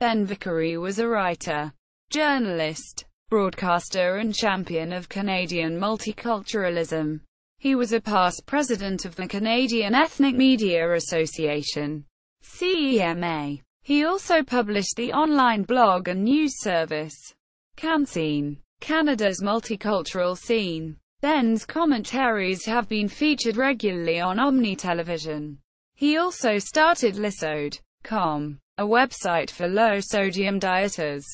Then Viccari was a writer, journalist, broadcaster and champion of Canadian multiculturalism. He was a past president of the Canadian Ethnic Media Association, CEMA. He also published the online blog and news service, Canscene, Canada's multicultural scene. Then's commentaries have been featured regularly on OMNI Television. He also started Lissode.com, a website for low-sodium dieters.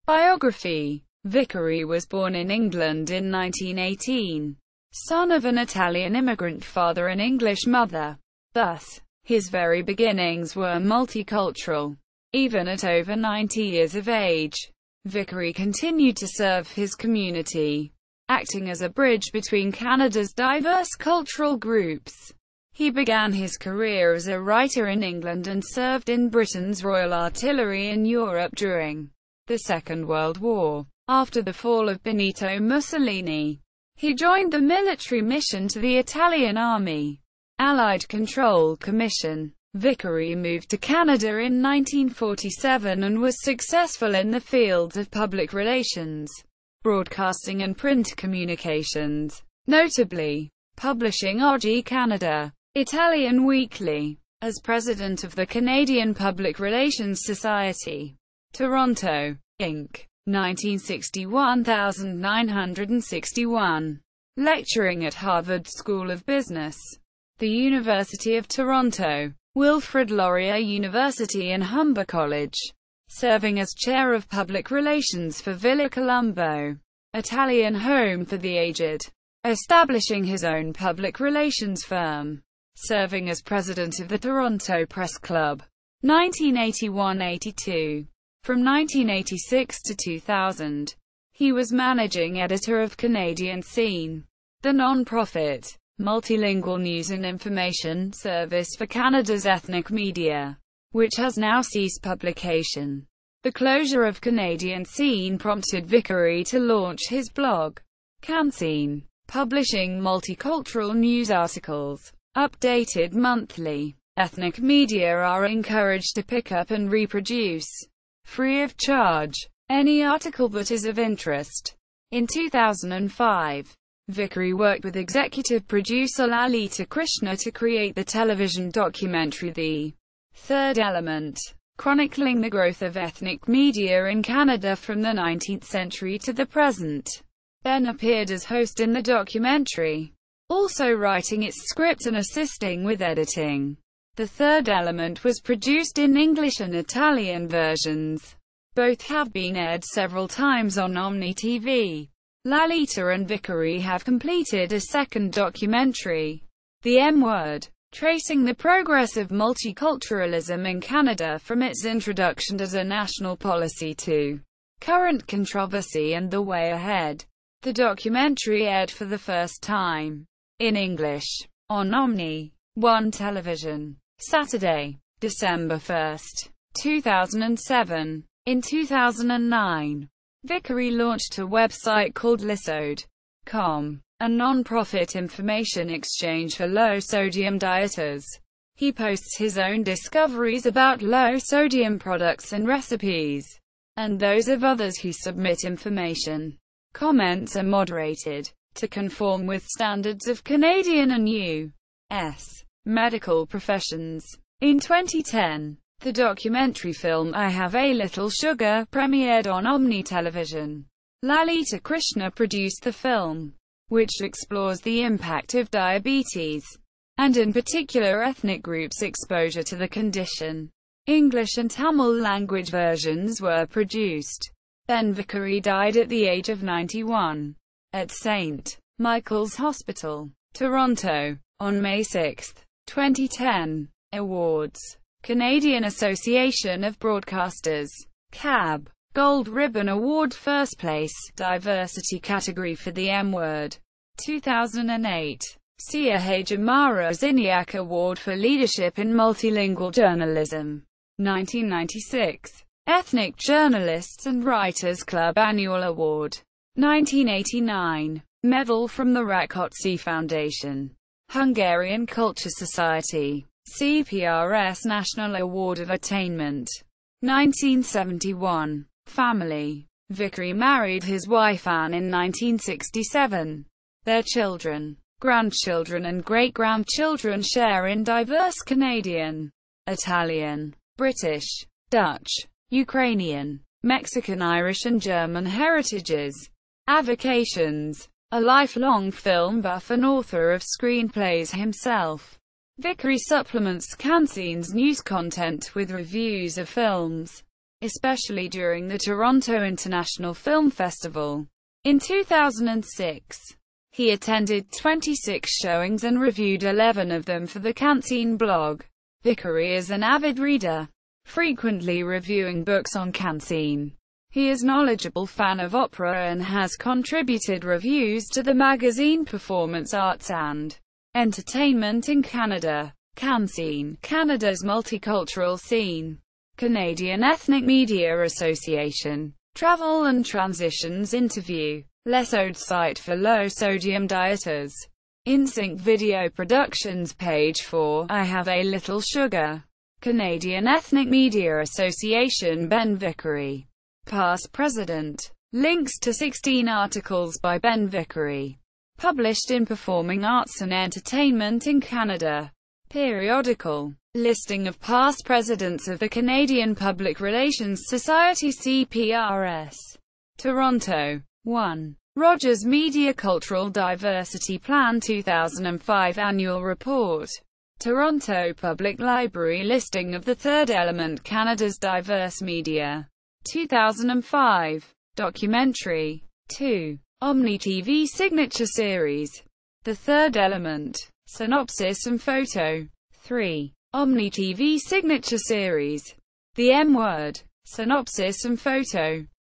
Biography. Viccari was born in England in 1918, son of an Italian immigrant father and English mother. Thus, his very beginnings were multicultural. Even at over 90 years of age, Viccari continued to serve his community, acting as a bridge between Canada's diverse cultural groups. He began his career as a writer in England and served in Britain's Royal Artillery in Europe during the Second World War. After the fall of Benito Mussolini, he joined the military mission to the Italian Army Allied Control Commission. Viccari moved to Canada in 1947 and was successful in the fields of public relations, broadcasting and print communications, notably publishing OG Canada, Italian Weekly. As president of the Canadian Public Relations Society, Toronto, Inc., 1961–1961. Lecturing at Harvard School of Business, the University of Toronto, Wilfrid Laurier University and Humber College. Serving as chair of public relations for Villa Colombo, Italian home for the aged. Establishing his own public relations firm. Serving as president of the Toronto Press Club, 1981–82. From 1986 to 2000, he was managing editor of Canadian Scene, the non-profit, multilingual news and information service for Canada's ethnic media, which has now ceased publication. The closure of Canadian Scene prompted Viccari to launch his blog, Canscene, publishing multicultural news articles, updated monthly. Ethnic media are encouraged to pick up and reproduce, free of charge, any article that is of interest. In 2005, Viccari worked with executive producer Lalita Krishna to create the television documentary The Third Element, chronicling the growth of ethnic media in Canada from the 19th century to the present. Then appeared as host in the documentary, also writing its script and assisting with editing. The Third Element was produced in English and Italian versions. Both have been aired several times on OMNI TV. Lalita and Viccari have completed a second documentary, The M-Word, tracing the progress of multiculturalism in Canada from its introduction as a national policy to current controversy and the way ahead. The documentary aired for the first time, in English, on OMNI Television, Saturday, December 1, 2007. In 2009, Viccari launched a website called Lissode.com, a non-profit information exchange for low-sodium dieters. He posts his own discoveries about low-sodium products and recipes, and those of others who submit information. Comments are moderated, to conform with standards of Canadian and U.S. medical professions. In 2010, the documentary film I Have a Little Sugar premiered on OMNI Television. Lalita Krishna produced the film, which explores the impact of diabetes, and in particular ethnic groups' exposure to the condition. English and Tamil language versions were produced. Then Viccari died at the age of 91, at St. Michael's Hospital, Toronto, on May 6, 2010. Awards. Canadian Association of Broadcasters, CAB, Gold Ribbon Award First Place, Diversity Category for the M-Word, 2008. Sia Hajimara Ziniak Award for Leadership in Multilingual Journalism, 1996. Ethnic Journalists and Writers Club Annual Award, 1989. Medal from the Rákóczi Foundation, Hungarian Culture Society, CPRS National Award of Attainment. 1971. Family. Viccari married his wife Anne in 1967. Their children, grandchildren and great-grandchildren share in diverse Canadian, Italian, British, Dutch, Ukrainian, Mexican, Irish and German heritages. Avocations. A lifelong film buff and author of screenplays himself, Viccari supplements Canscene's news content with reviews of films, especially during the Toronto International Film Festival. In 2006, he attended 26 showings and reviewed 11 of them for the Canscene blog. Viccari is an avid reader, frequently reviewing books on Canscene. He is a knowledgeable fan of opera and has contributed reviews to the magazine Performance Arts and Entertainment in Canada. Canscene, Canada's multicultural scene. Canadian Ethnic Media Association. Travel and Transitions Interview. Lesode site for low-sodium dieters. InSync Video Productions page 4. I Have a Little Sugar. Canadian Ethnic Media Association. Ben Viccari, past president. Links to 16 articles by Ben Viccari, published in Performing Arts and Entertainment in Canada. Periodical. Listing of past presidents of the Canadian Public Relations Society CPRS. Toronto. 1. Rogers Media Cultural Diversity Plan 2005 Annual Report. Toronto Public Library listing of the Third Element Canada's diverse media. 2005. Documentary. 2. OMNI TV Signature Series. The Third Element. Synopsis and photo. 3. OMNI TV Signature Series. The M Word. Synopsis and photo.